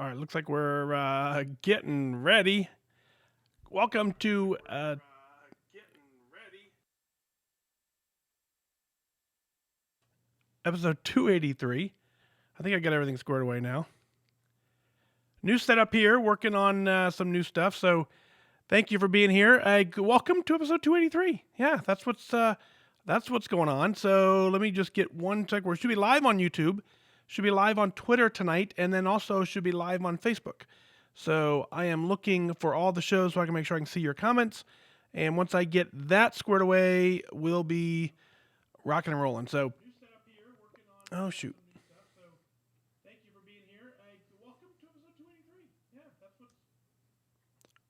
All right, looks like we're getting ready. Welcome to episode 283. I think I got everything squared away now. New setup here, working on some new stuff. So thank you for being here. Welcome to episode 283. Yeah, that's what's going on. So let me just get one check. We should be live on YouTube, should be live on Twitter tonight, and then also should be live on Facebook. So I am looking for all the shows so I can make sure I can see your comments. And once I get that squared away, we'll be rocking and rolling. So, oh shoot.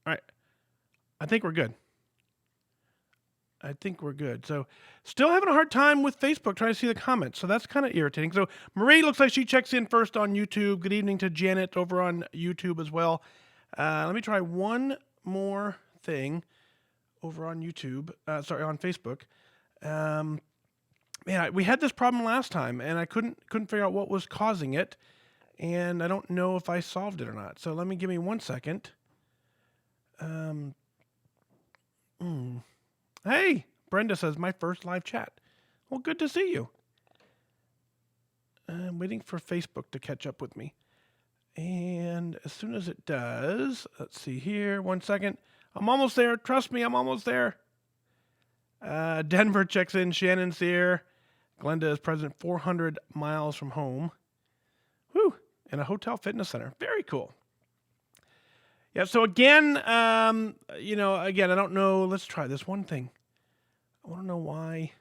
All right, I think we're good. I think we're good. So, still having a hard time with Facebook trying to see the comments. So that's kind of irritating. So Marie looks like she checks in first on YouTube. Good evening to Janet over on YouTube as well. Let me try one more thing over on YouTube. On Facebook. Man, we had this problem last time, and I couldn't figure out what was causing it, and I don't know if I solved it or not. So give me 1 second. Hey, Brenda says my first live chat. Well, good to see you. I'm waiting for Facebook to catch up with me, and as soon as it does, let's see here. 1 second. I'm almost there. Trust me, I'm almost there. Denver checks in. Shannon's here. Glenda is present 400 miles from home. Whew. In a hotel fitness center. Very cool. Yeah, so again, I don't know. Let's try this one thing. I want to know why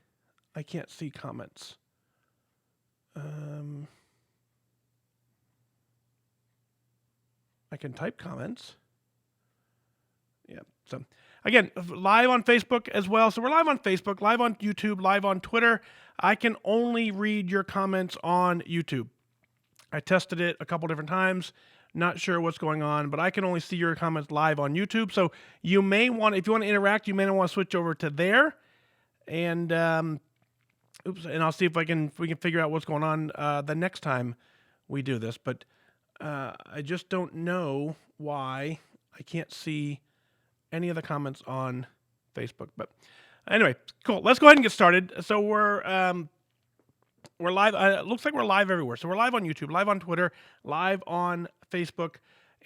I can't see comments. I can type comments. Yeah, so again, live on Facebook as well. So we're live on Facebook, live on YouTube, live on Twitter. I can only read your comments on YouTube. I tested it a couple different times. Not sure what's going on, but I can only see your comments live on YouTube. So you may want, if you want to interact, you may want to switch over to there. And and I'll see if we can figure out what's going on the next time we do this. But I just don't know why I can't see any of the comments on Facebook. But anyway, cool. Let's go ahead and get started. So we're live. It looks like we're live everywhere. So we're live on YouTube, live on Twitter, live on Facebook,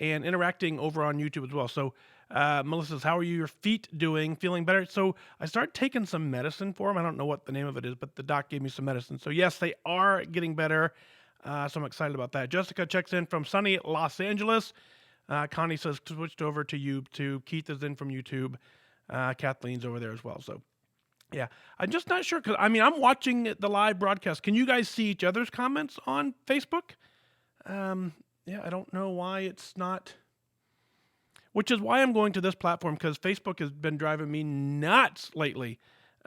and interacting over on YouTube as well. So Melissa says, how are you? Your feet doing? Feeling better? So I started taking some medicine for them. I don't know what the name of it is, but the doc gave me some medicine. So yes, they are getting better. So I'm excited about that. Jessica checks in from sunny Los Angeles. Connie says switched over to YouTube. Keith is in from YouTube. Kathleen's over there as well. So yeah, I'm just not sure because I'm watching the live broadcast. Can you guys see each other's comments on Facebook? Yeah, I don't know why it's not. Which is why I'm going to this platform because Facebook has been driving me nuts lately.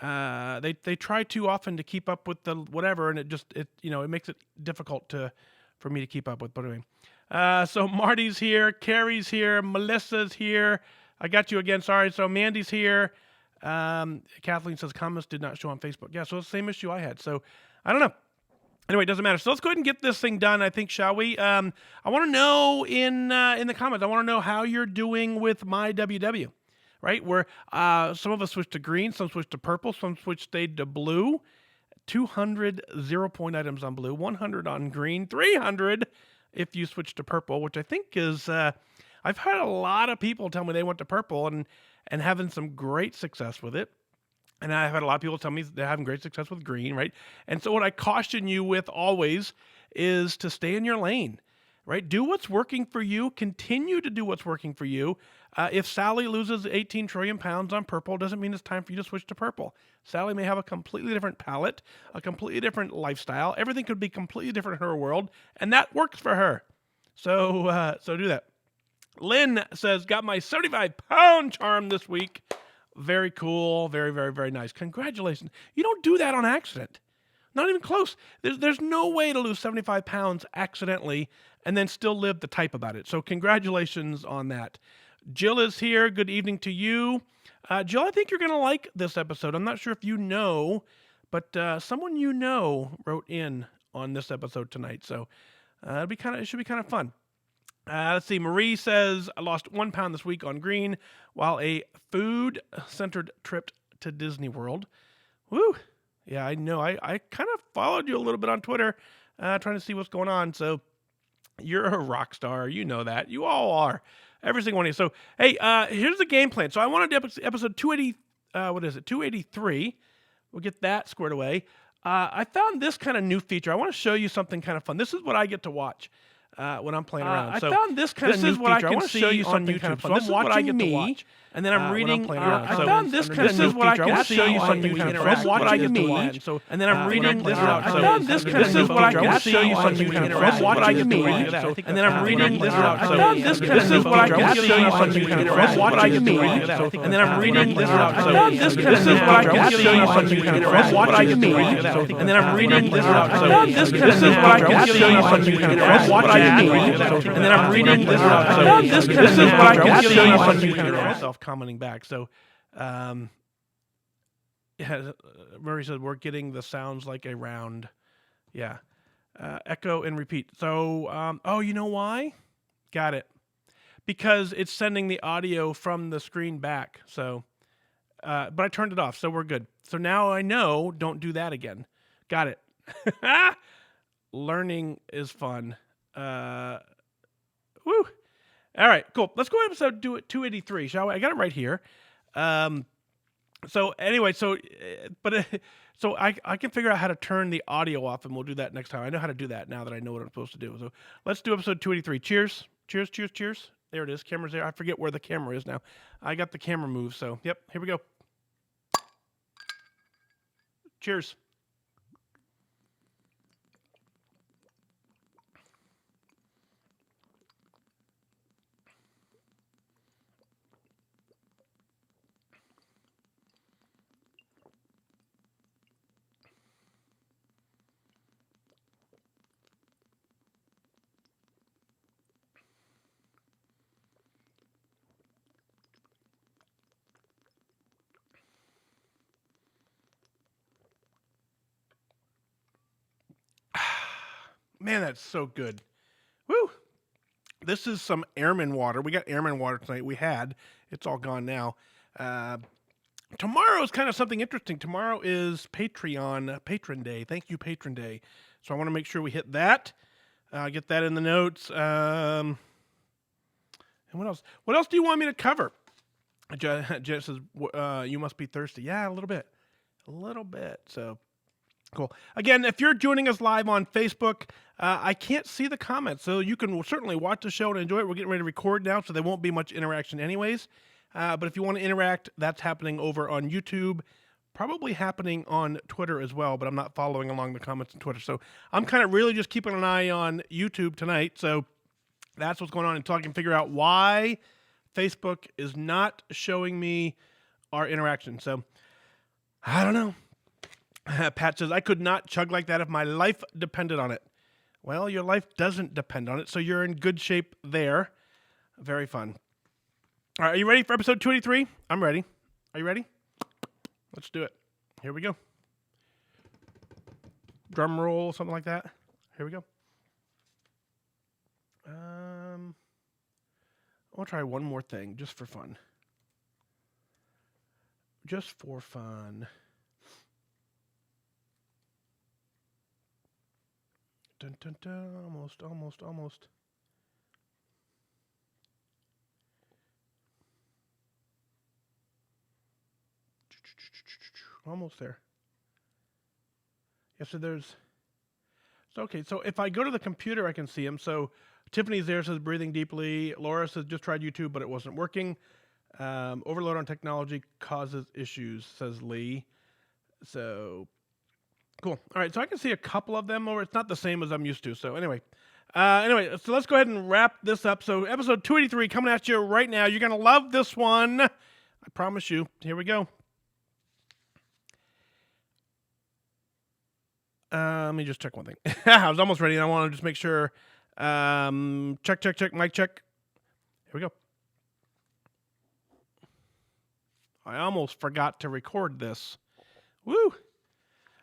They try too often to keep up with the whatever, and it makes it difficult for me to keep up with. But anyway, so Marty's here, Carrie's here, Melissa's here. I got you again. Sorry. So Mandy's here. Kathleen says comments did not show on Facebook. Yeah, so it's the same issue I had. So I don't know. Anyway, it doesn't matter. So let's go ahead and get this thing done, I think, shall we? I want to know in the comments, I want to know how you're doing with my WW, right? Where some of us switched to green, some switched to purple, some stayed to blue. 200 0-point items on blue, 100 on green, 300 if you switch to purple, which I think is, I've had a lot of people tell me they went to purple and having some great success with it. And I've had a lot of people tell me they're having great success with green, right? And so what I caution you with always is to stay in your lane, right? Do what's working for you. Continue to do what's working for you. If Sally loses 18 trillion pounds on purple, doesn't mean it's time for you to switch to purple. Sally may have a completely different palette, a completely different lifestyle. Everything could be completely different in her world, and that works for her. So do that. Lynn says, got my 75-pound charm this week. Very cool. Very, very, very nice. Congratulations. You don't do that on accident. Not even close. There's no way to lose 75 pounds accidentally and then still live the type about it. So congratulations on that. Jill is here. Good evening to you. Jill, I think you're going to like this episode. I'm not sure if you know, but someone you know wrote in on this episode tonight. So it should be kind of fun. Let's see. Marie says, I lost 1 pound this week on green while a food-centered trip to Disney World. Woo! Yeah, I know. I kind of followed you a little bit on Twitter, trying to see what's going on. So you're a rock star. You know that. You all are. Every single one of you. So, hey, here's the game plan. So I wanted to episode 280, 283. We'll get that squared away. I found this kind of new feature. I want to show you something kind of fun. This is what I get to watch when I'm playing around. I So found this kind of new is what feature. I I can wanna see show you on something YouTube. kind of So fun. this This is is what I get to me, watch. and then I'm when reading. playing around. I So found this kind of this new is what I feature. can I wanna see show you on something YouTube. kind of So fun. this is what I Watching get to me, watch. So and then I'm when reading. playing I around. So found this kind of new what I feature. I can wanna see show you on something YouTube. kind of So fun. this is what I Watching get to me, watch. and then I'm reading. This I so found this kind of new is what I feature. I can wanna see show you on something YouTube. kind of So fun. this is what I Watching get to me, watch. and then I'm reading. This I so found this kind of this is what I new can feature. see I on wanna show you YouTube. something kind So of this is fun. what I Watching get to me, watch. and then I'm reading. This I found this kind of is what I can see on something kind of YouTube. fun. Watching me, and then I'm reading. I found this kind of This is what I can show see you on something YouTube. kind of fun. Myself commenting back. So, yeah, Murray said we're getting the sounds like a round. Yeah, echo and repeat. So, oh, you know why? Got it. Because it's sending the audio from the screen back. So, but I turned it off, so we're good. So now I know. Don't do that again. Got it. Learning is fun. Woo. All right, cool. Let's go ahead and do it 283, shall we? I got it right here. So anyway, so I can figure out how to turn the audio off, and we'll do that next time. I know how to do that now that I know what I'm supposed to do. So let's do episode 283. Cheers. Cheers, cheers, cheers. There it is. Camera's there. I forget where the camera is now. I got the camera moved, so yep, here we go. Cheers. Man, that's so good. Woo! This is some airman water. We got airman water tonight. It's all gone now. Tomorrow is kind of something interesting. Tomorrow is Patron Day. Thank you, Patron Day. So I want to make sure we hit that. Get that in the notes. And what else? What else do you want me to cover? Jen says, you must be thirsty. Yeah, a little bit. A little bit. So cool. Again, if you're joining us live on Facebook, I can't see the comments, so you can certainly watch the show and enjoy it. We're getting ready to record now, so there won't be much interaction anyways. But if you want to interact, that's happening over on YouTube, probably happening on Twitter as well, but I'm not following along the comments on Twitter. So I'm kind of really just keeping an eye on YouTube tonight. So that's what's going on until I can figure out why Facebook is not showing me our interaction. So I don't know. Pat says, I could not chug like that if my life depended on it. Well, your life doesn't depend on it, so you're in good shape there. Very fun. All right, are you ready for episode 283? I'm ready. Are you ready? Let's do it. Here we go. Drum roll, something like that. Here we go. I'll try one more thing, just for fun. Just for fun. Dun, dun, dun. Almost. Almost there. Yeah, so okay, so if I go to the computer, I can see them. So Tiffany's there, says breathing deeply. Laura says just tried YouTube, but it wasn't working. Overload on technology causes issues, says Lee. So cool. All right, so I can see a couple of them over. It's not the same as I'm used to. So anyway, so let's go ahead and wrap this up. So episode 283 coming at you right now. You're going to love this one. I promise you. Here we go. Let me just check one thing. I was almost ready, and I want to just make sure. Check, mic check. Here we go. I almost forgot to record this. Woo! All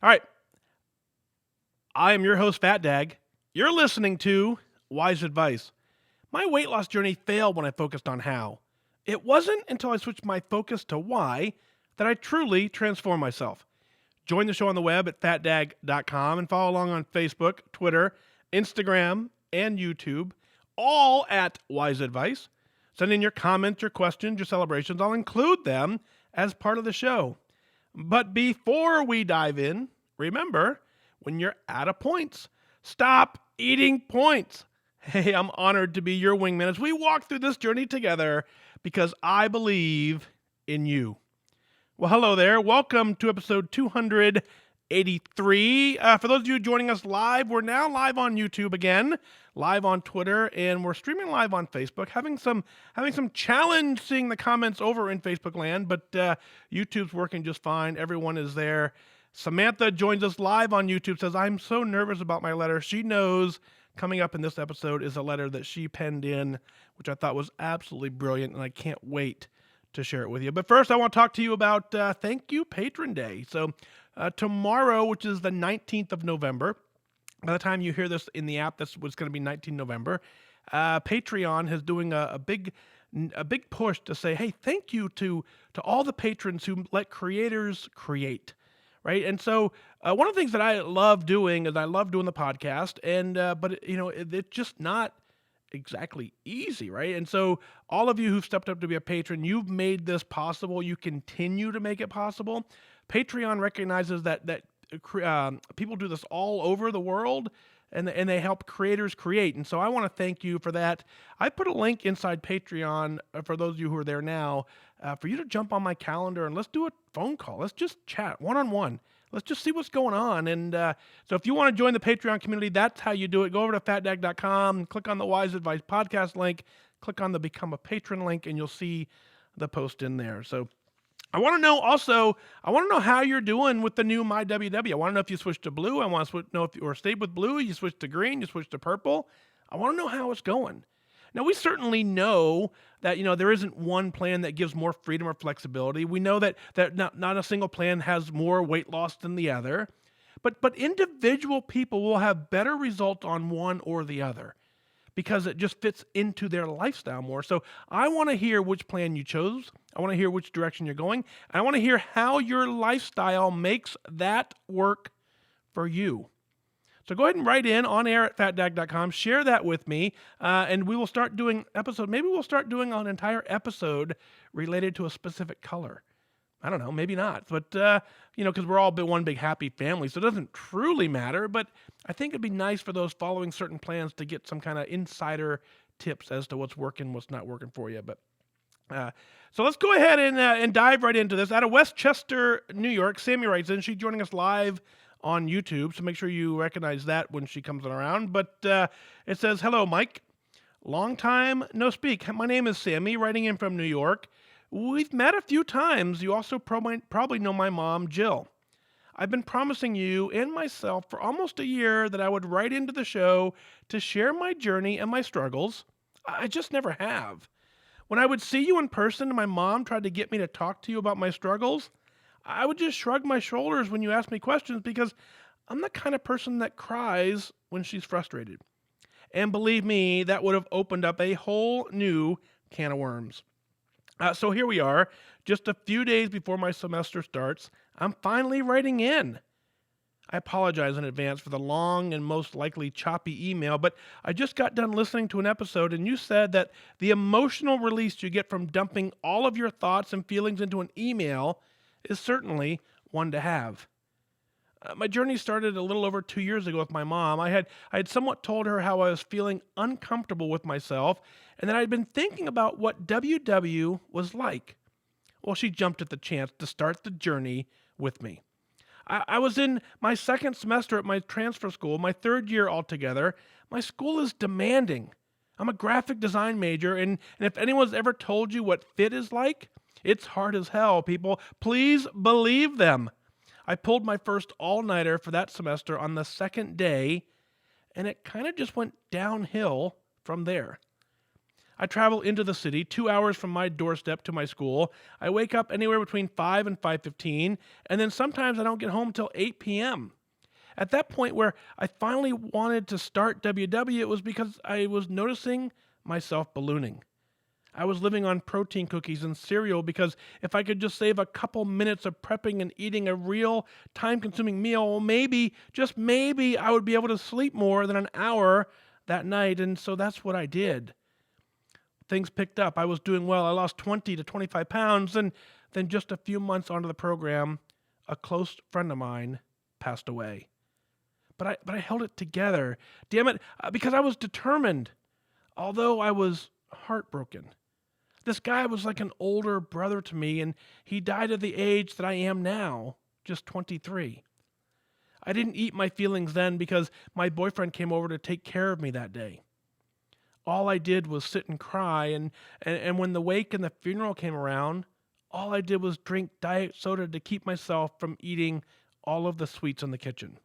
right. I am your host, Fat Dag. You're listening to Wise Advice. My weight loss journey failed when I focused on how. It wasn't until I switched my focus to why that I truly transformed myself. Join the show on the web at fatdag.com and follow along on Facebook, Twitter, Instagram, and YouTube, all at Wise Advice. Send in your comments, your questions, your celebrations. I'll include them as part of the show. But before we dive in, remember, when you're out of points, stop eating points. Hey, I'm honored to be your wingman as we walk through this journey together because I believe in you. Well, hello there. Welcome to episode 283. For those of you joining us live, we're now live on YouTube again, live on Twitter, and we're streaming live on Facebook. Having some challenge seeing the comments over in Facebook land, but YouTube's working just fine. Everyone is there. Samantha joins us live on YouTube, says, I'm so nervous about my letter. She knows coming up in this episode is a letter that she penned in, which I thought was absolutely brilliant, and I can't wait to share it with you. But first, I want to talk to you about Thank You Patron Day. So tomorrow, which is the 19th of November, by the time you hear this in the app, that's what's going to be 19 November, Patreon is doing a big push to say, hey, thank you to all the patrons who let creators create. Right. And so one of the things that I love doing is I love doing the podcast, and but it's just not exactly easy, right? And so all of you who've stepped up to be a patron, you've made this possible. You continue to make it possible. Patreon recognizes that people do this all over the world, and they help creators create. And so I want to thank you for that. I put a link inside Patreon for those of you who are there now, for you to jump on my calendar and let's do a phone call. Let's just chat one-on-one. Let's just see what's going on. And so if you want to join the Patreon community, that's how you do it. Go over to fatdag.com, click on the Wise Advice podcast link, click on the Become a Patron link, and you'll see the post in there. So I want to know how you're doing with the new MyWW. I want to know if you switched to blue. I want to know if you stayed with blue, you switched to green, you switched to purple. I want to know how it's going. Now, we certainly know that, there isn't one plan that gives more freedom or flexibility. We know that not a single plan has more weight loss than the other. But individual people will have better results on one or the other because it just fits into their lifestyle more. So I want to hear which plan you chose. I want to hear which direction you're going. And I want to hear how your lifestyle makes that work for you. So go ahead and write in on air at fatdag.com. Share that with me, and we will start doing episode. Maybe we'll start doing an entire episode related to a specific color. I don't know, maybe not. But, because we're all one big happy family, so it doesn't truly matter. But I think it'd be nice for those following certain plans to get some kind of insider tips as to what's working, what's not working for you. But so let's go ahead and dive right into this. Out of Westchester, New York, Sammy writes in. She's joining us live on YouTube, so make sure you recognize that when she comes around. But it says, hello, Mike. Long time no speak. My name is Sammy, writing in from New York. We've met a few times. You also probably know my mom, Jill. I've been promising you and myself for almost a year that I would write into the show to share my journey and my struggles. I just never have. When I would see you in person and my mom tried to get me to talk to you about my struggles, I would just shrug my shoulders when you ask me questions because I'm the kind of person that cries when she's frustrated. And believe me, that would have opened up a whole new can of worms. So here we are, just a few days before my semester starts. I'm finally writing in. I apologize in advance for the long and most likely choppy email, but I just got done listening to an episode and you said that the emotional release you get from dumping all of your thoughts and feelings into an email is certainly one to have. My journey started a little over 2 years ago with my mom. I had somewhat told her how I was feeling uncomfortable with myself and that I'd been thinking about what WW was like. Well, she jumped at the chance to start the journey with me. I was in my second semester at my transfer school, my third year altogether. My school is demanding. I'm a graphic design major, and if anyone's ever told you what fit is like, it's hard as hell, people. Please believe them. I pulled my first all-nighter for that semester on the second day, and it kind of just went downhill from there. I travel into the city 2 hours from my doorstep to my school. I wake up anywhere between 5 and 5:15, and then sometimes I don't get home till 8 p.m. At that point where I finally wanted to start WW, it was because I was noticing myself ballooning. I was living on protein cookies and cereal because if I could just save a couple minutes of prepping and eating a real time-consuming meal, well, maybe, just maybe, I would be able to sleep more than an hour that night, and so that's what I did. Things picked up. I was doing well. I lost 20 to 25 pounds, and then just a few months onto the program, a close friend of mine passed away. But I held it together. Damn it, because I was determined, although I was heartbroken. This guy was like an older brother to me, and he died at the age that I am now, just 23. I didn't eat my feelings then because my boyfriend came over to take care of me that day. All I did was sit and cry, and when the wake and the funeral came around, all I did was drink diet soda to keep myself from eating all of the sweets in the kitchen.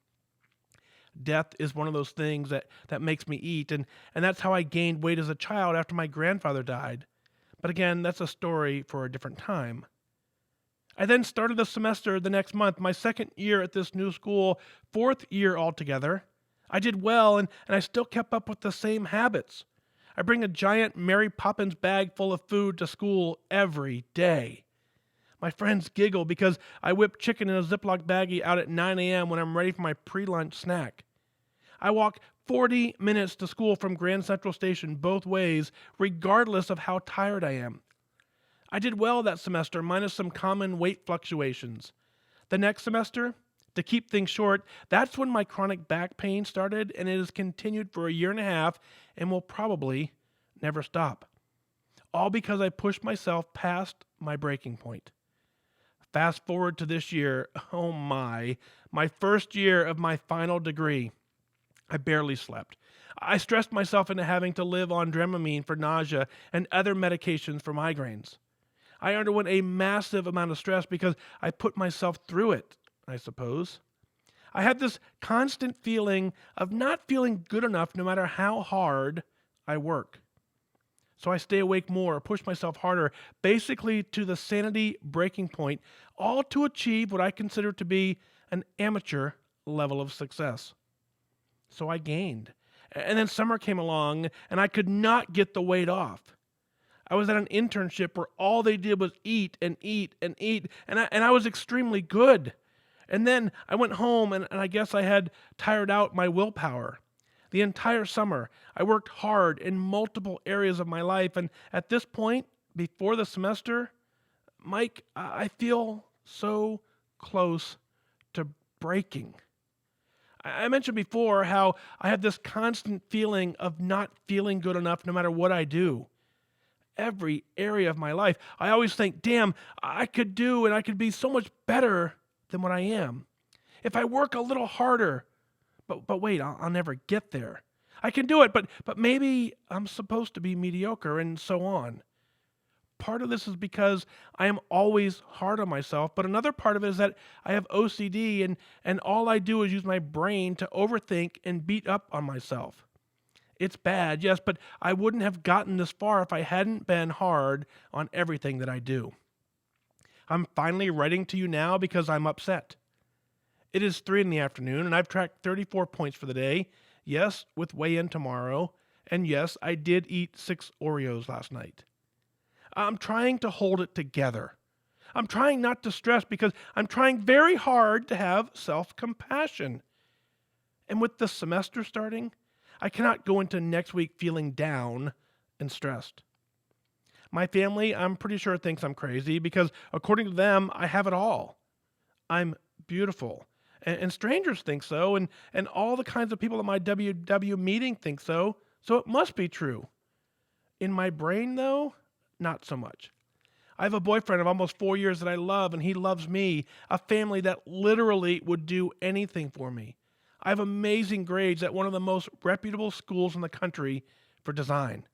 Death is one of those things that makes me eat, and that's how I gained weight as a child after my grandfather died. But again, that's a story for a different time. I then started the semester the next month, my second year at this new school, fourth year altogether. I did well, and I still kept up with the same habits. I bring a giant Mary Poppins bag full of food to school every day. My friends giggle because I whip chicken in a Ziploc baggie out at 9 a.m. when I'm ready for my pre-lunch snack. I walk 40 minutes to school from Grand Central Station both ways, regardless of how tired I am. I did well that semester, minus some common weight fluctuations. The next semester, to keep things short, that's when my chronic back pain started, and it has continued for a year and a half and will probably never stop. All because I pushed myself past my breaking point. Fast forward to this year, oh my first year of my final degree. I barely slept. I stressed myself into having to live on Dramamine for nausea and other medications for migraines. I underwent a massive amount of stress because I put myself through it, I suppose. I had this constant feeling of not feeling good enough no matter how hard I work. So I stay awake more, push myself harder, basically to the sanity breaking point, all to achieve what I consider to be an amateur level of success. So I gained. And then summer came along, and I could not get the weight off. I was at an internship where all they did was eat and eat and eat, and I was extremely good. And then I went home, and I guess I had tired out my willpower. The entire summer, I worked hard in multiple areas of my life, and at this point, before the semester, Mike, I feel so close to breaking. I mentioned before how I have this constant feeling of not feeling good enough no matter what I do. Every area of my life, I always think, damn, I could do and I could be so much better than what I am. If I work a little harder, but wait, I'll never get there. I can do it, but maybe I'm supposed to be mediocre and so on. Part of this is because I am always hard on myself, but another part of it is that I have OCD and all I do is use my brain to overthink and beat up on myself. It's bad, yes, but I wouldn't have gotten this far if I hadn't been hard on everything that I do. I'm finally writing to you now because I'm upset. It is 3 p.m, and I've tracked 34 points for the day. Yes, with weigh-in tomorrow. And yes, I did eat 6 Oreos last night. I'm trying to hold it together. I'm trying not to stress because I'm trying very hard to have self-compassion. And with the semester starting, I cannot go into next week feeling down and stressed. My family, I'm pretty sure, thinks I'm crazy because according to them, I have it all. I'm beautiful. And strangers think so, and all the kinds of people at my WW meeting think so it must be true. In my brain, though, not so much. I have a boyfriend of almost 4 years that I love, and he loves me, a family that literally would do anything for me. I have amazing grades at one of the most reputable schools in the country for design.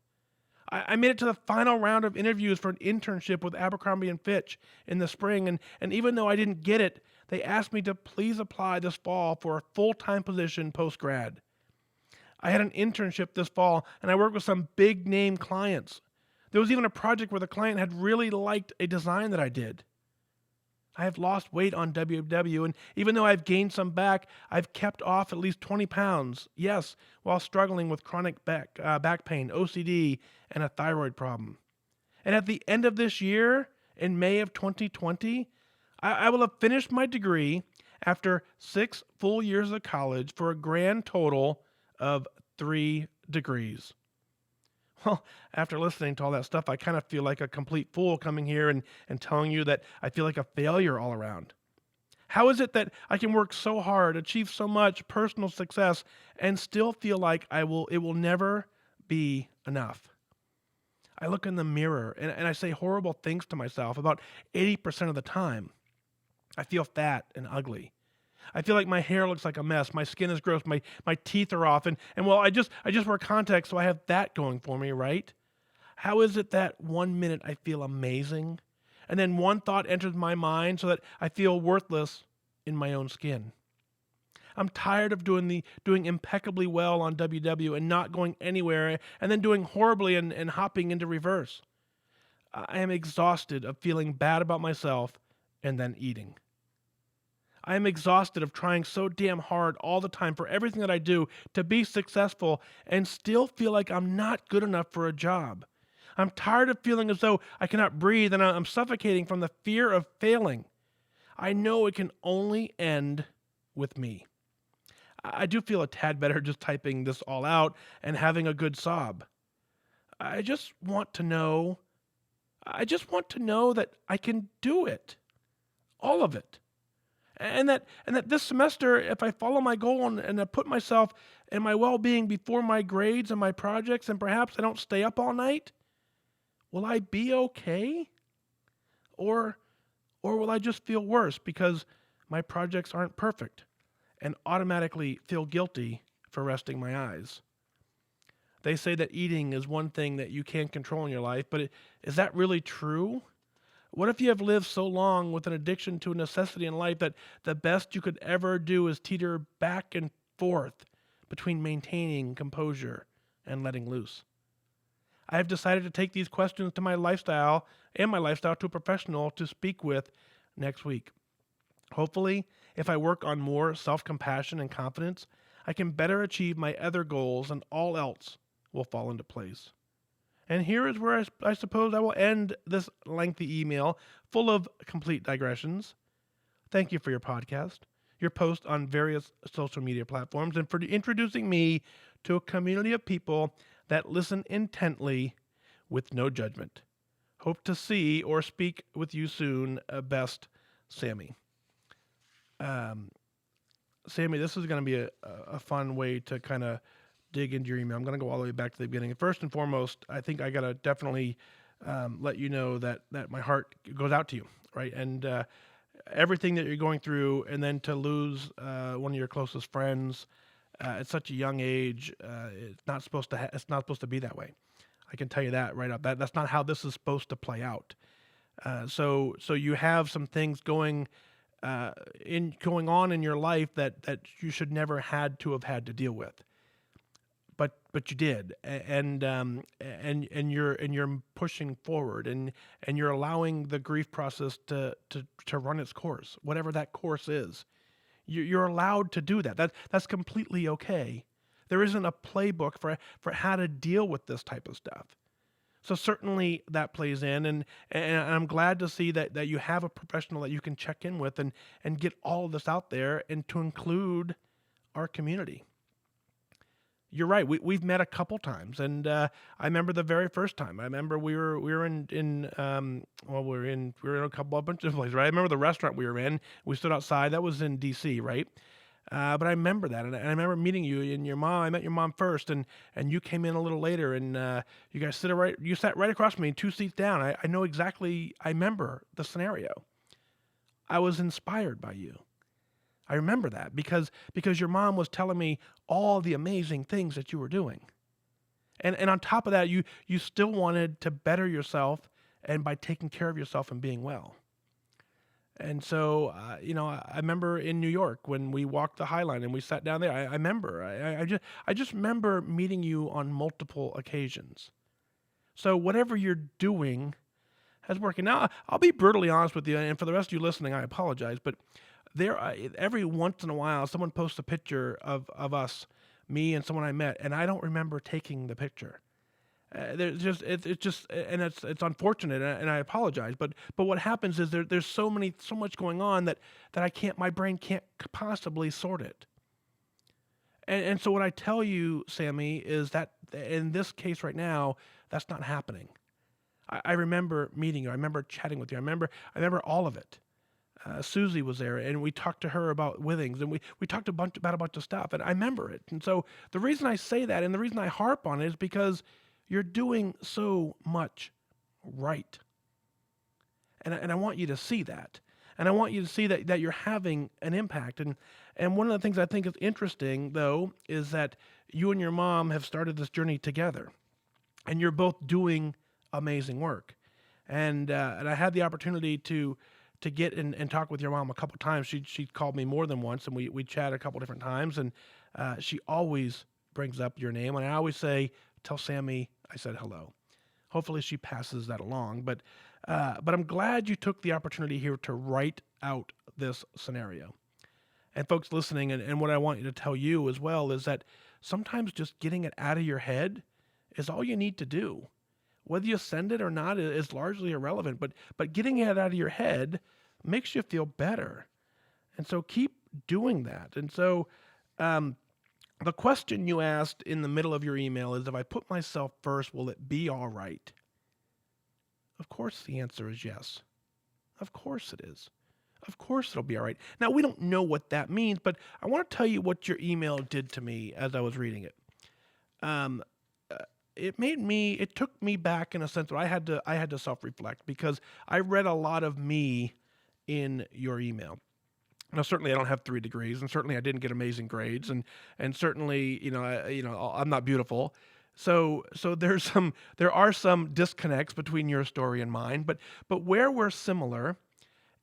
I made it to the final round of interviews for an internship with Abercrombie & Fitch in the spring, and even though I didn't get it, they asked me to please apply this fall for a full-time position post-grad. I had an internship this fall, and I worked with some big-name clients. There was even a project where the client had really liked a design that I did. I have lost weight on WW, and even though I've gained some back, I've kept off at least 20 pounds. Yes, while struggling with chronic back pain, OCD, and a thyroid problem. And at the end of this year, in May of 2020, I will have finished my degree after 6 full years of college for a grand total of 3 degrees. Well, after listening to all that stuff, I kind of feel like a complete fool coming here and telling you that I feel like a failure all around. How is it that I can work so hard, achieve so much personal success, and still feel like it will never be enough? I look in the mirror and I say horrible things to myself about 80% of the time. I feel fat and ugly. I feel like my hair looks like a mess. My skin is gross. My teeth are off. And well, I just wear contacts, so I have that going for me, right? How is it that 1 minute I feel amazing, and then one thought enters my mind so that I feel worthless in my own skin? I'm tired of doing impeccably well on WW and not going anywhere, and then doing horribly and hopping into reverse. I am exhausted of feeling bad about myself and then eating. I am exhausted of trying so damn hard all the time for everything that I do to be successful and still feel like I'm not good enough for a job. I'm tired of feeling as though I cannot breathe and I'm suffocating from the fear of failing. I know it can only end with me. I do feel a tad better just typing this all out and having a good sob. I just want to know that I can do it. All of it. And that this semester, if I follow my goal and I put myself and my well-being before my grades and my projects, and perhaps I don't stay up all night, will I be okay? Or will I just feel worse because my projects aren't perfect and automatically feel guilty for resting my eyes? They say that eating is one thing that you can't control in your life, but is that really true? What if you have lived so long with an addiction to a necessity in life that the best you could ever do is teeter back and forth between maintaining composure and letting loose? I have decided to take these questions to my lifestyle to a professional to speak with next week. Hopefully, if I work on more self-compassion and confidence, I can better achieve my other goals and all else will fall into place. And here is where I suppose I will end this lengthy email full of complete digressions. Thank you for your podcast, your post on various social media platforms, and for introducing me to a community of people that listen intently with no judgment. Hope to see or speak with you soon. Best, Sammy. Sammy, this is going to be a fun way to kind of dig into your email. I'm going to go all the way back to the beginning. First and foremost, I think I got to definitely let you know that my heart goes out to you, right? And everything that you're going through, and then to lose one of your closest friends at such a young age, it's not supposed to be that way. I can tell you that right up. That's not how this is supposed to play out. So you have some things going on in your life that you should never had to deal with. But you did, and you're pushing forward, and you're allowing the grief process to run its course, whatever that course is. You're allowed to do that. That's completely okay. There isn't a playbook for how to deal with this type of stuff. So certainly that plays in, and I'm glad to see that you have a professional that you can check in with and get all of this out there, and to include our community. You're right. We've met a couple times, and I remember the very first time. I remember we were in a bunch of places, right? I remember the restaurant we were in. We stood outside. That was in D.C., right? But I remember that, and I remember meeting you and your mom. I met your mom first, and you came in a little later, and you guys sat right across from me, 2 seats down. I know exactly. I remember the scenario. I was inspired by you. I remember that because your mom was telling me all the amazing things that you were doing. And on top of that, you still wanted to better yourself, and by taking care of yourself and being well. And so, I remember in New York when we walked the High Line and we sat down there. I remember. I just remember meeting you on multiple occasions. So whatever you're doing, as working. Now, I'll be brutally honest with you, and for the rest of you listening, I apologize, but every once in a while, someone posts a picture of us, me and someone I met, and I don't remember taking the picture. There's just it's just and it's unfortunate, and I apologize. But what happens is there's so much going on that my brain can't possibly sort it. And so what I tell you, Sammy, is that in this case right now, that's not happening. I remember meeting you. I remember chatting with you. I remember all of it. Susie was there, and we talked to her about Withings, and we talked about a bunch of stuff, and I remember it. And so the reason I say that, and the reason I harp on it, is because you're doing so much right, and I want you to see that, and I want you to see that you're having an impact. And one of the things I think is interesting, though, is that you and your mom have started this journey together, and you're both doing amazing work. And I had the opportunity to get and talk with your mom a couple times. She called me more than once, and we chatted a couple different times. And she always brings up your name, and I always say, "Tell Sammy I said hello." Hopefully, she passes that along. But I'm glad you took the opportunity here to write out this scenario. And folks listening, and what I want you to tell you as well is that sometimes just getting it out of your head is all you need to do. Whether you send it or not is largely irrelevant, but getting it out of your head makes you feel better. And so keep doing that. And so the question you asked in the middle of your email is, if I put myself first, will it be all right? Of course the answer is yes. Of course it is. Of course it'll be all right. Now, we don't know what that means, but I want to tell you what your email did to me as I was reading it. It took me back in a sense where I had to self-reflect, because I read a lot of me in your email. Now, certainly I don't have 3 degrees, and certainly I didn't get amazing grades, and certainly, I'm not beautiful. So there are some disconnects between your story and mine, but where we're similar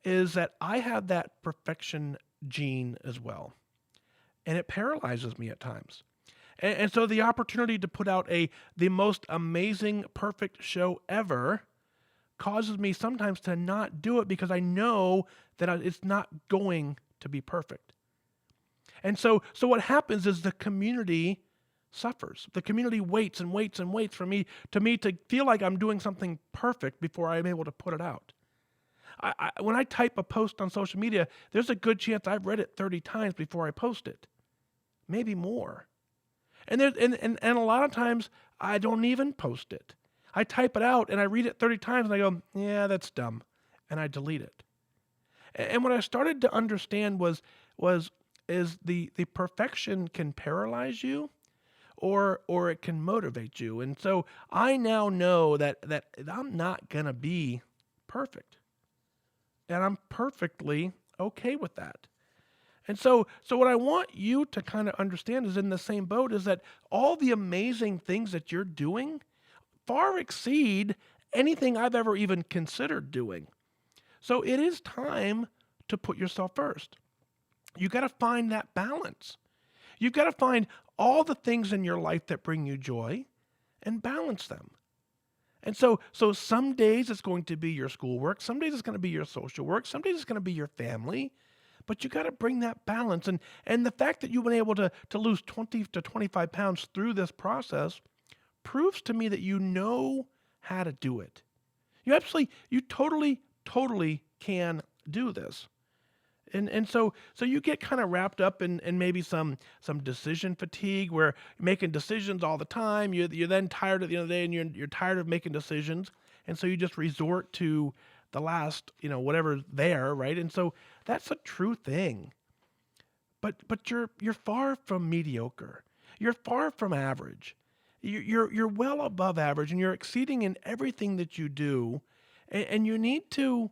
is that I have that perfection gene as well, and it paralyzes me at times. And so the opportunity to put out the most amazing, perfect show ever causes me sometimes to not do it, because I know that it's not going to be perfect. And so what happens is the community suffers. The community waits and waits and waits for me to feel like I'm doing something perfect before I'm able to put it out. When I type a post on social media, there's a good chance I've read it 30 times before I post it, maybe more. And a lot of times I don't even post it. I type it out and I read it 30 times and I go, yeah, that's dumb, and I delete it. And what I started to understand is the perfection can paralyze you, or it can motivate you. And so I now know that I'm not gonna be perfect, and I'm perfectly okay with that. And so what I want you to kind of understand is, in the same boat, is that all the amazing things that you're doing far exceed anything I've ever even considered doing. So it is time to put yourself first. You got to find that balance. You've got to find all the things in your life that bring you joy and balance them. And so some days it's going to be your schoolwork, some days it's going to be your social work, some days it's going to be your family. But you got to bring that balance. And the fact that you've been able to lose 20 to 25 pounds through this process proves to me that you know how to do it. You totally can do this. And so you get kind of wrapped up in maybe some decision fatigue, where you're making decisions all the time. You're then tired at the end of the day, and you're tired of making decisions. And so you just resort to the last, whatever's there, right? And so that's a true thing. But you're far from mediocre. You're far from average. You're well above average, and you're exceeding in everything that you do. And you need to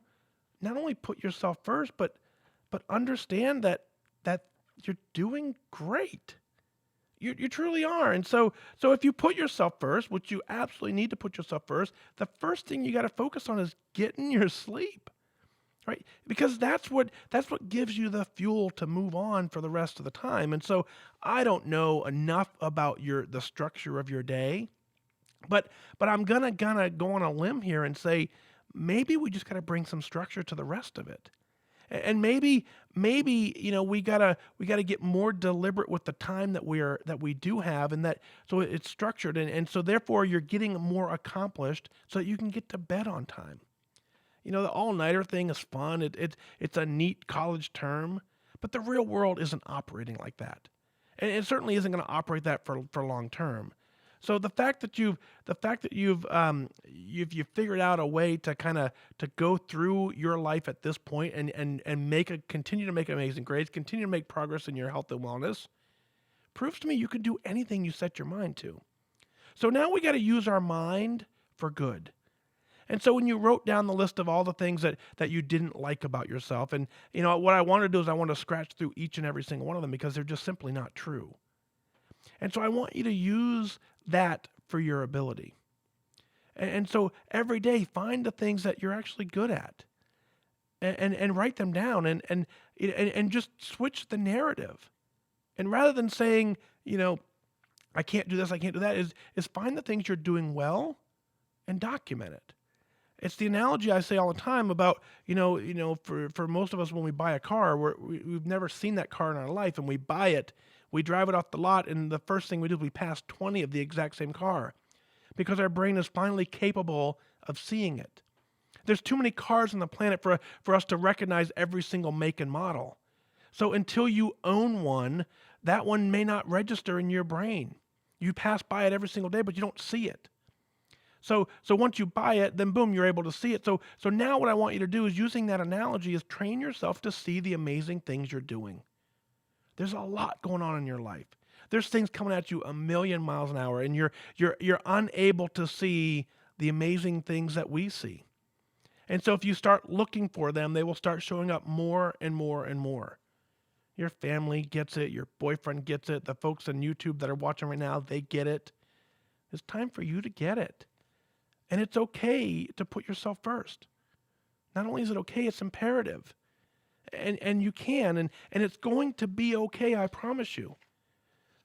not only put yourself first, but understand that you're doing great. You truly are. And so if you put yourself first, which you absolutely need to put yourself first, the first thing you got to focus on is getting your sleep, right? Because that's what gives you the fuel to move on for the rest of the time. And so I don't know enough about the structure of your day, but I'm gonna go on a limb here and say maybe we just got to bring some structure to the rest of it. And maybe we gotta get more deliberate with the time that we do have, and that so it's structured, and so therefore you're getting more accomplished so that you can get to bed on time. The all-nighter thing is fun. It's a neat college term, but the real world isn't operating like that, and it certainly isn't going to operate that for long term. So the fact that you've figured out a way to kind of to go through your life at this point, and continue to make amazing grades, continue to make progress in your health and wellness, proves to me you can do anything you set your mind to. So now we got to use our mind for good. And so when you wrote down the list of all the things that you didn't like about yourself, and what I want to do is I want to scratch through each and every single one of them because they're just simply not true. And so I want you to use that for your ability. And so every day find the things that you're actually good at, and write them down, and just switch the narrative. And rather than saying, I can't do this, I can't do that, is find the things you're doing well and document it. It's the analogy I say all the time about, for most of us, when we buy a car, we've never seen that car in our life, and we buy it, we drive it off the lot, and the first thing we do is we pass 20 of the exact same car because our brain is finally capable of seeing it. There's too many cars on the planet for us to recognize every single make and model. So until you own one, that one may not register in your brain. You pass by it every single day, but you don't see it. So once you buy it, then boom, you're able to see it. So now what I want you to do is, using that analogy, is train yourself to see the amazing things you're doing. There's a lot going on in your life. There's things coming at you a million miles an hour, and you're unable to see the amazing things that we see. And so if you start looking for them, they will start showing up more and more and more. Your family gets it. Your boyfriend gets it. The folks on YouTube that are watching right now, they get it. It's time for you to get it. And it's okay to put yourself first. Not only is it okay, it's imperative. And you can, and it's going to be okay, I promise you.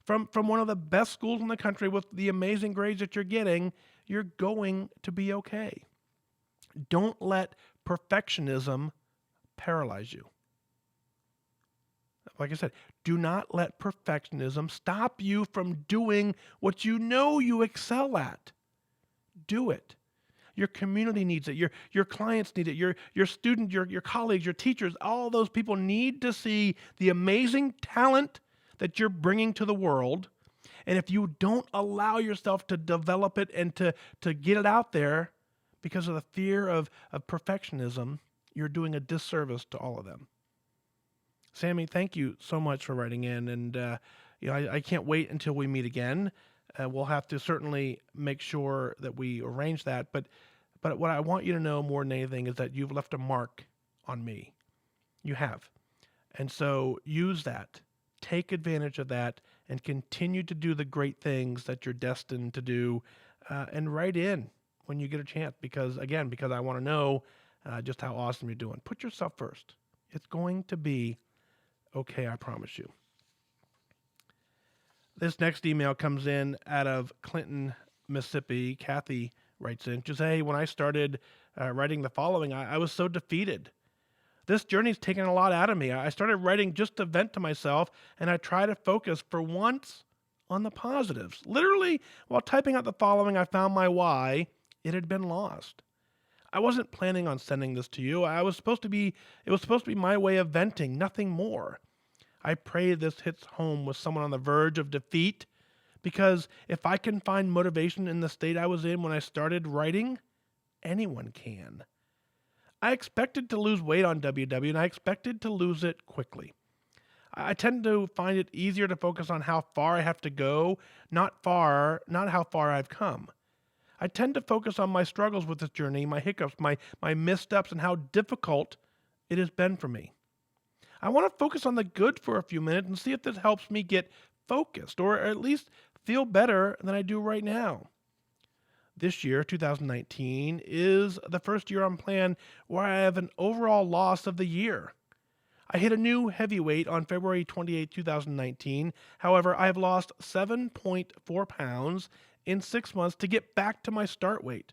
From one of the best schools in the country with the amazing grades that you're getting, you're going to be okay. Don't let perfectionism paralyze you. Like I said, do not let perfectionism stop you from doing what you know you excel at. Do it. Your community needs it. Your clients need it. Your student, your colleagues, your teachers, all those people need to see the amazing talent that you're bringing to the world. And if you don't allow yourself to develop it and to get it out there because of the fear of perfectionism, you're doing a disservice to all of them. Sammy, thank you so much for writing in. And I can't wait until we meet again. We'll have to certainly make sure that we arrange that. But what I want you to know more than anything is that you've left a mark on me. You have. And so use that. Take advantage of that and continue to do the great things that you're destined to do, and write in when you get a chance, because I want to know just how awesome you're doing. Put yourself first. It's going to be okay, I promise you. This next email comes in out of Clinton, Mississippi. Kathy writes in, just, hey, when I started writing the following, I was so defeated. This journey's taken a lot out of me. I started writing just to vent to myself, and I try to focus for once on the positives. Literally, while typing out the following, I found my why. It had been lost. I wasn't planning on sending this to you. It was supposed to be my way of venting, nothing more. I pray this hits home with someone on the verge of defeat, because if I can find motivation in the state I was in when I started writing, anyone can. I expected to lose weight on WW, and I expected to lose it quickly. I tend to find it easier to focus on how far I have to go, not how far I've come. I tend to focus on my struggles with this journey, my hiccups, my missteps, and how difficult it has been for me. I want to focus on the good for a few minutes and see if this helps me get focused, or at least feel better than I do right now. This year, 2019, is the first year on plan where I have an overall loss of the year. I hit a new heavyweight on February 28, 2019. However, I have lost 7.4 pounds in 6 months to get back to my start weight.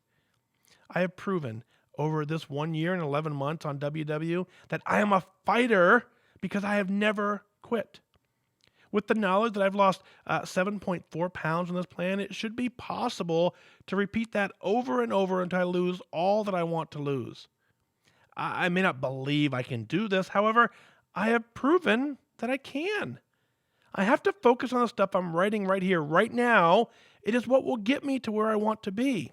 I have proven over this 1 year and 11 months on WW that I am a fighter because I have never quit. With the knowledge that I've lost 7.4 pounds on this plan, it should be possible to repeat that over and over until I lose all that I want to lose. I may not believe I can do this. However, I have proven that I can. I have to focus on the stuff I'm writing right here, right now. It is what will get me to where I want to be.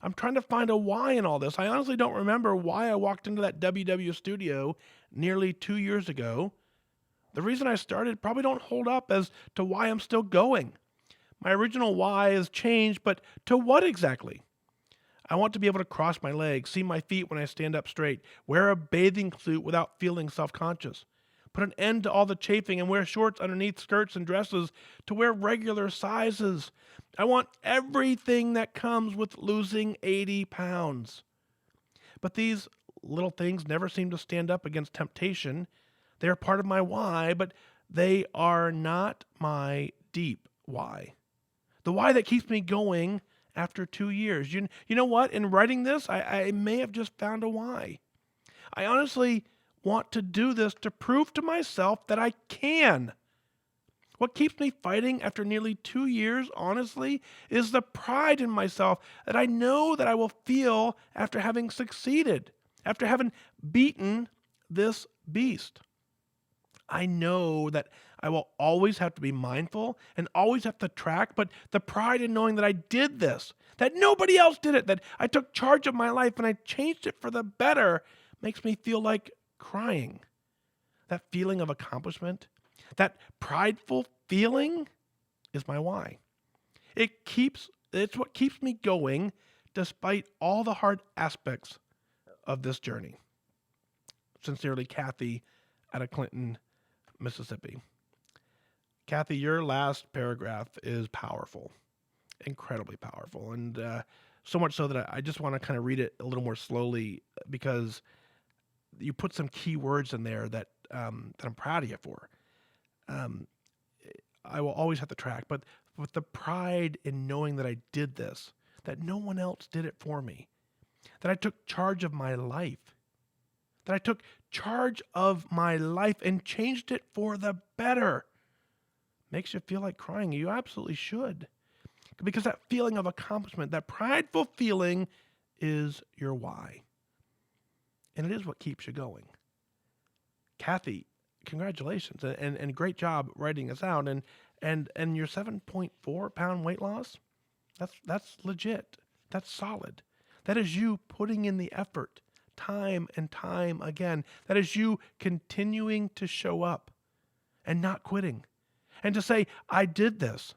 I'm trying to find a why in all this. I honestly don't remember why I walked into that WW studio nearly 2 years ago. The reason I started probably don't hold up as to why I'm still going. My original why has changed, but to what exactly? I want to be able to cross my legs, see my feet when I stand up straight, wear a bathing suit without feeling self-conscious, put an end to all the chafing and wear shorts underneath skirts and dresses to wear regular sizes. I want everything that comes with losing 80 pounds. But these little things never seem to stand up against temptation. They are part of my why, but they are not my deep why. The why that keeps me going after 2 years. You know what? In writing this, I may have just found a why. I honestly want to do this to prove to myself that I can. What keeps me fighting after nearly 2 years, honestly, is the pride in myself that I know that I will feel after having succeeded, after having beaten this beast. I know that I will always have to be mindful and always have to track, but the pride in knowing that I did this, that nobody else did it, that I took charge of my life and I changed it for the better, makes me feel like crying. That feeling of accomplishment, that prideful feeling is my why. It's what keeps me going despite all the hard aspects of this journey. Sincerely, Kathy out of Clinton, Mississippi. Kathy, your last paragraph is powerful, incredibly powerful, and so much so that I just want to kind of read it a little more slowly because you put some key words in there that I'm proud of you for. I will always have to track, but with the pride in knowing that I did this, that no one else did it for me, that I took charge of my life, that I took charge of my life and changed it for the better, makes you feel like crying. You absolutely should. Because that feeling of accomplishment, that prideful feeling is your why. And it is what keeps you going. Kathy, congratulations and great job writing this out. And your 7.4 pound weight loss, that's legit. That's solid. That is you putting in the effort time and time again. That is you continuing to show up and not quitting. And to say, I did this.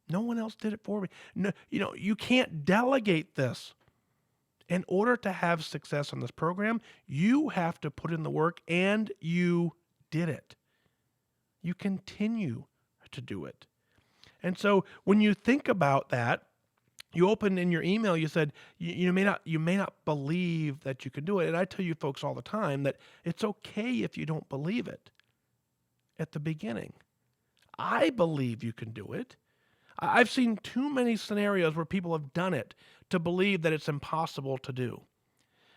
No one else did it for me. No, you can't delegate this. In order to have success on this program, you have to put in the work, and you did it. You continue to do it. And so when you think about that, you opened in your email, you said you may not believe that you can do it. And I tell you folks all the time that it's okay if you don't believe it at the beginning. I believe you can do it. I've seen too many scenarios where people have done it to believe that it's impossible to do.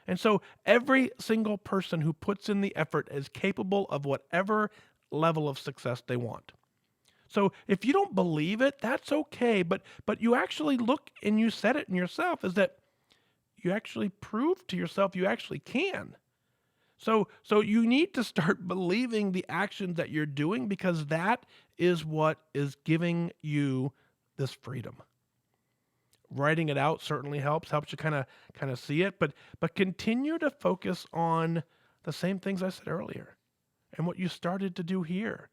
And so every single person who puts in the effort is capable of whatever level of success they want. So if you don't believe it, that's okay. But you actually look and you said it in yourself, is that you actually prove to yourself you actually can. So you need to start believing the actions that you're doing, because that is what is giving you this freedom. Writing it out certainly helps you kind of see it, but continue to focus on the same things I said earlier and what you started to do here.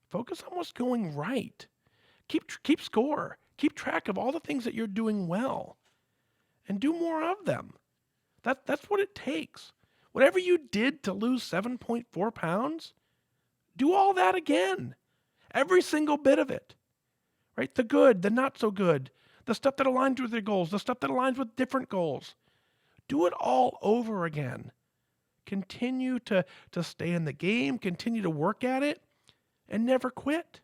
Focus on what's going right. Keep score. Keep track of all the things that you're doing well, and do more of them. That's what it takes. Whatever you did to lose 7.4 pounds, do all that again. Every single bit of it. Right? The good, the not so good, the stuff that aligns with your goals, the stuff that aligns with different goals. Do it all over again. Continue to stay in the game, continue to work at it, and never quit.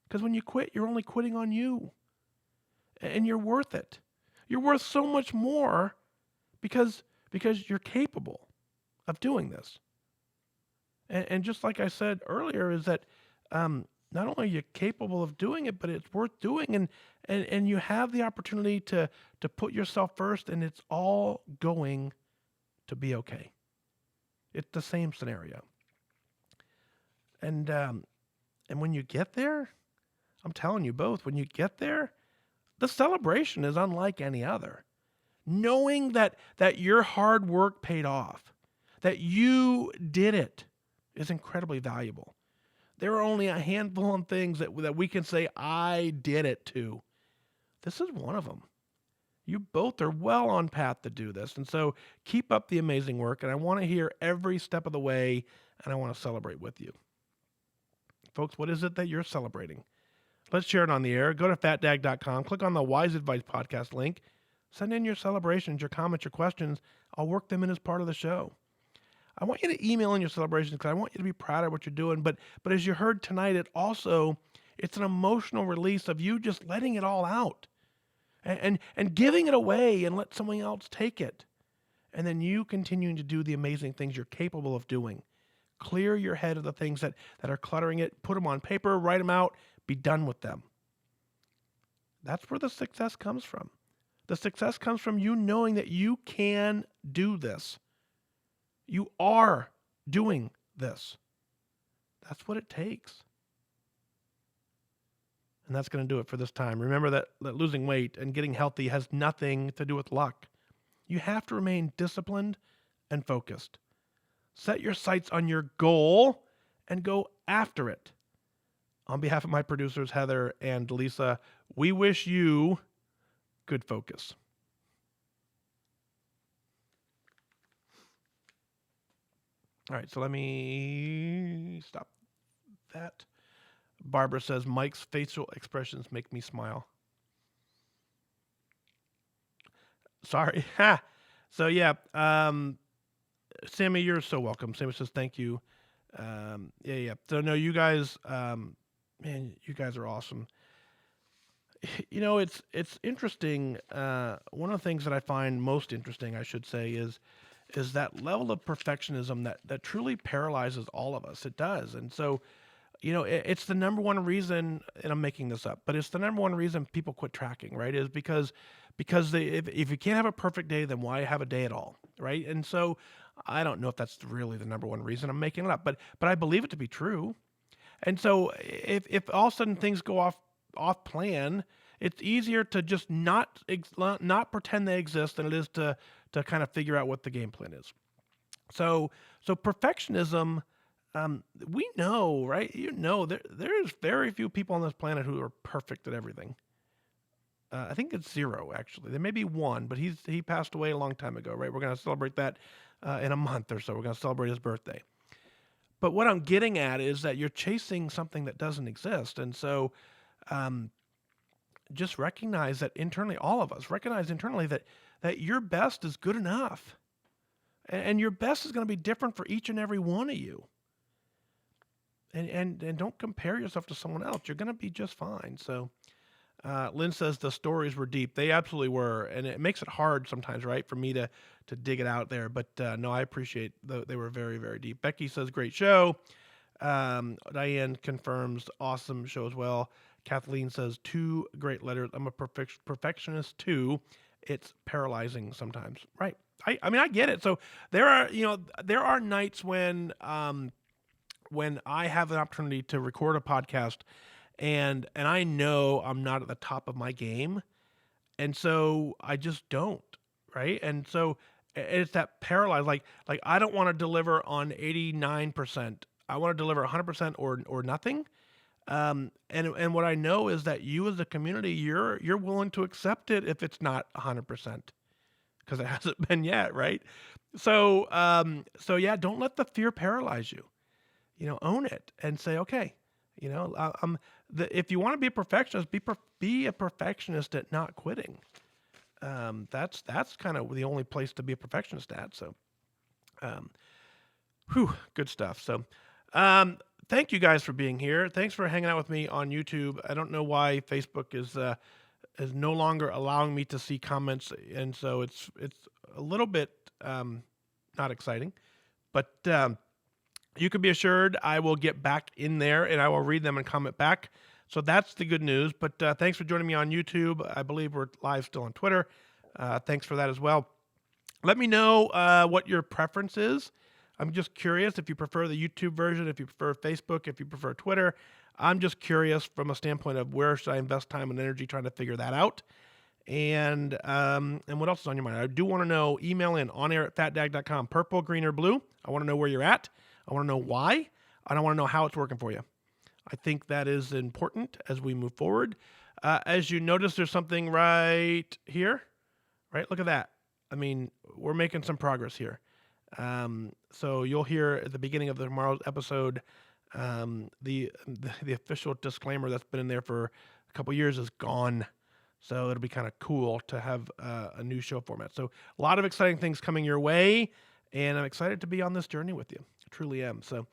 Because when you quit, you're only quitting on you. And you're worth it. You're worth so much more because you're capable of doing this. And just like I said earlier, is that not only are you capable of doing it, but it's worth doing, and you have the opportunity to put yourself first, and it's all going to be okay. It's the same scenario. And when you get there, I'm telling you both, when you get there, the celebration is unlike any other. Knowing that your hard work paid off, that you did it, is incredibly valuable. There are only a handful of things that we can say, I did it to. This is one of them. You both are well on path to do this. And so keep up the amazing work. And I want to hear every step of the way, and I want to celebrate with you. Folks, what is it that you're celebrating? Let's share it on the air. Go to fatdag.com, click on the Wise Advice Podcast link, send in your celebrations, your comments, your questions. I'll work them in as part of the show. I want you to email in your celebrations because I want you to be proud of what you're doing. But as you heard tonight, it's an emotional release of you just letting it all out and giving it away and let someone else take it. And then you continuing to do the amazing things you're capable of doing. Clear your head of the things that are cluttering it, put them on paper, write them out, be done with them. That's where the success comes from. The success comes from you knowing that you can do this. You are doing this. That's what it takes. And that's going to do it for this time. Remember that losing weight and getting healthy has nothing to do with luck. You have to remain disciplined and focused. Set your sights on your goal and go after it. On behalf of my producers, Heather and Lisa, we wish you good focus. All right, so let me stop that. Barbara says, Mike's facial expressions make me smile. Sorry. So, yeah, Sammy, you're so welcome. Sammy says, thank you. Yeah. So, no, you guys, man, you guys are awesome. You know, it's interesting. One of the things that I find most interesting, I should say, is that level of perfectionism that truly paralyzes all of us. It does. And so, you know, it's the number one reason, and I'm making this up, but it's the number one reason people quit tracking, right? Is because if you can't have a perfect day, then why have a day at all, right? And so I don't know if that's really the number one reason. I'm making it up, but I believe it to be true. And so if all of a sudden things go off plan, it's easier to just not pretend they exist than it is to kind of figure out what the game plan is. So perfectionism, we know, right? You know, there's very few people on this planet who are perfect at everything. I think it's zero, actually. There may be one, but he passed away a long time ago, right? We're going to celebrate that in a month or so. We're going to celebrate his birthday. But what I'm getting at is that you're chasing something that doesn't exist. And so just recognize that internally, all of us recognize internally that your best is good enough. And your best is going to be different for each and every one of you. And don't compare yourself to someone else. You're going to be just fine. So Lynn says the stories were deep. They absolutely were. And it makes it hard sometimes, right, for me to dig it out there. But no, I appreciate they were very, very deep. Becky says, great show. Diane confirms, awesome show as well. Kathleen says, 2 great letters. I'm a perfectionist too. It's paralyzing sometimes. Right. I mean, I get it. So there are nights when I have an opportunity to record a podcast and I know I'm not at the top of my game. And so I just don't, right? And so it's that paralyzed, like I don't want to deliver on 89%. I want to deliver 100% or nothing. And what I know is that you as a community, you're willing to accept it if it's not 100%, because it hasn't been yet, right? So yeah, don't let the fear paralyze you. You know, own it and say, okay, you know, if you want to be a perfectionist, be a perfectionist at not quitting. That's kind of the only place to be a perfectionist at. So, good stuff. So, thank you guys for being here. Thanks for hanging out with me on YouTube. I don't know why Facebook is no longer allowing me to see comments, and so it's a little bit not exciting, but you can be assured I will get back in there and I will read them and comment back. So that's the good news. But thanks for joining me on YouTube. I believe we're live still on Twitter. Thanks for that as well. Let me know what your preference is. I'm just curious if you prefer the YouTube version, if you prefer Facebook, if you prefer Twitter. I'm just curious from a standpoint of where should I invest time and energy trying to figure that out. And what else is on your mind? I do want to know. Email in onair@fatdag.com. Purple, green, or blue. I want to know where you're at. I want to know why. And I want to know how it's working for you. I think that is important as we move forward. As you notice, there's something right here. Right? Look at that. I mean, we're making some progress here. So you'll hear at the beginning of tomorrow's episode, the official disclaimer that's been in there for a couple years is gone. So it'll be kind of cool to have a new show format. So a lot of exciting things coming your way, and I'm excited to be on this journey with you. I truly am. So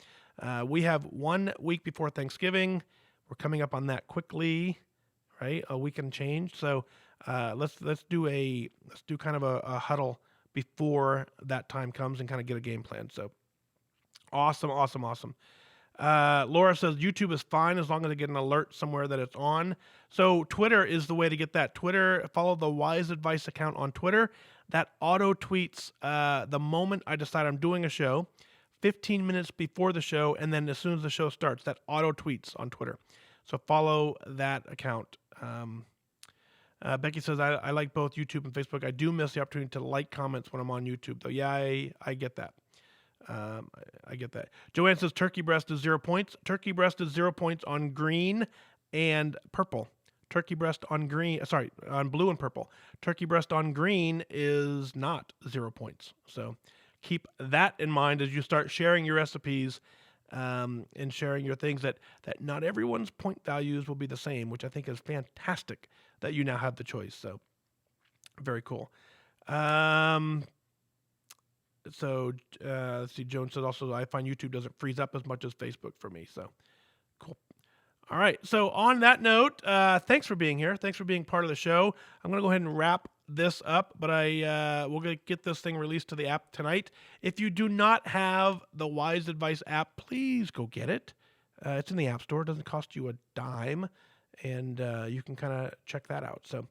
we have 1 week before Thanksgiving. We're coming up on that quickly, right? A week and change. So let's do kind of a huddle before that time comes and kind of get a game plan. So awesome. Laura says YouTube is fine as long as I get an alert somewhere that it's on. So Twitter is the way to get that. Twitter, follow the Wise Advice account on Twitter. That auto tweets the moment I decide I'm doing a show, 15 minutes before the show, and then as soon as the show starts, that auto tweets on Twitter. So follow that account. Becky says, I like both YouTube and Facebook. I do miss the opportunity to like comments when I'm on YouTube, though. Yeah, I get that. I get that. Joanne says, turkey breast is 0 points. Turkey breast is 0 points on green and purple. Turkey breast on on blue and purple. Turkey breast on green is not 0 points. So keep that in mind as you start sharing your recipes and sharing your things that not everyone's point values will be the same, which I think is fantastic that you now have the choice. So very cool. So let's see. Joan said also, I find YouTube doesn't freeze up as much as Facebook for me. So cool. All right. So on that note, thanks for being here. Thanks for being part of the show. I'm going to go ahead and wrap this up, but we're going to get this thing released to the app tonight. If you do not have the Wise Advice app, please go get it. It's in the App Store. It doesn't cost you a dime, and you can kind of check that out. So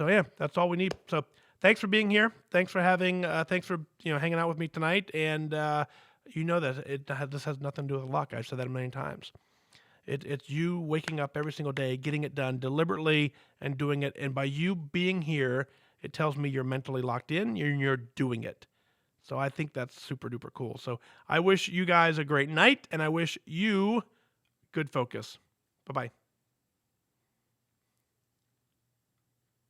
yeah, that's all we need. So thanks for being here. Thanks for thanks for hanging out with me tonight. And you know that this has nothing to do with luck. I've said that a million times. It's you waking up every single day, getting it done deliberately and doing it. And by you being here, it tells me you're mentally locked in. You're doing it. So I think that's super duper cool. So I wish you guys a great night, and I wish you good focus. Bye-bye.